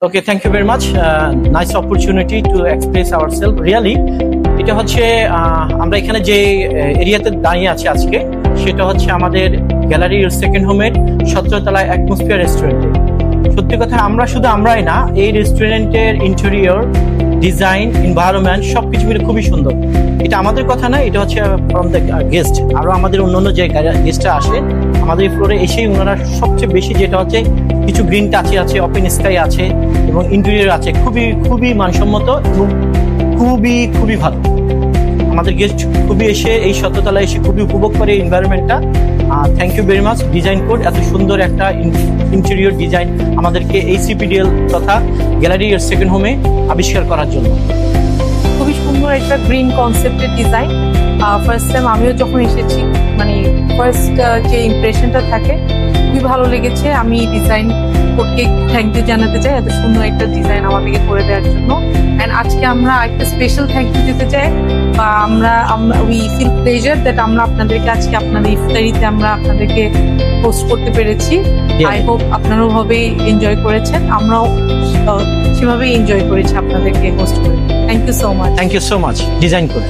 Okay, thank you very much. Nice opportunity to express ourselves. Really, এটা হচ্ছে আমরা এখানে যে এরিয়াতে দাঁড়িয়ে আছি আজকে, সেটা হচ্ছে আমাদের গ্যালারির সেকেন্ড হোমের 17 তলায় অ্যাটমসফিয়ার রেস্টুরেন্টে। সত্যি কথা আমরাই না, এই রেস্টুরেন্টের ইন্টেরিয়র ডিজাইন, এনভায়রনমেন্ট সবকিছু মিলে খুবই সুন্দর। এটা আমাদের কথা না, এটা হচ্ছে ফ্রম দ্য গেস্ট। আরো আমাদের অন্যান্য যে গেস্টরা আসে আমাদের এই ফ্লোরে এসেই ওনারা সবচেয়ে বেশি যেটা হচ্ছে কিছু গ্রিন টাচে আছে, ওপেন স্কাই আছে এবং ইন্টেরিয়র আছে, খুবই খুবই মানসম্মত এবং খুবই ভালো। আমাদের গেস্ট খুবই এসে এই 17 তলায় এসে খুবই উপভোগ করে এনভায়রনমেন্টটা। Thank you very much design code, এত সুন্দর একটা ইন্টেরিয়র ডিজাইন আমাদেরকে এই সিপিডিএল তথা গ্যালারির সেকেন্ড হোমে আবিষ্কার করার জন্য। খুবই সুন্দর একটা গ্রিন কনসেপ্টের ডিজাইন। ফার্স্ট টাইম আমিও যখন এসেছি, মানে ফার্স্ট যে ইমপ্রেশনটা থাকে খুবই ভালো লেগেছে। আমি ডিজাইন কোডকে থ্যাংক ইউ জানাতে চাই এত সুন্দর একটা ডিজাইন আমাদেরকে করে দেওয়ার জন্য। অ্যান্ড আজকে আমরা একটা স্পেশাল থ্যাংক ইউ দিতে চাই, বা আমরা উই ফিল প্লেজার দ্যাট আমরা আপনাদেরকে আজকে আপনাদের ইফতারিতে আমরা আপনাদেরকে হোস্ট করতে পেরেছি। আই হোপ আপনারাও ভাবে এনজয় করেছেন, আমরাও সেভাবেই এনজয় করেছি আপনাদেরকে হোস্ট করে। Thank you so much. Thank you so much design code.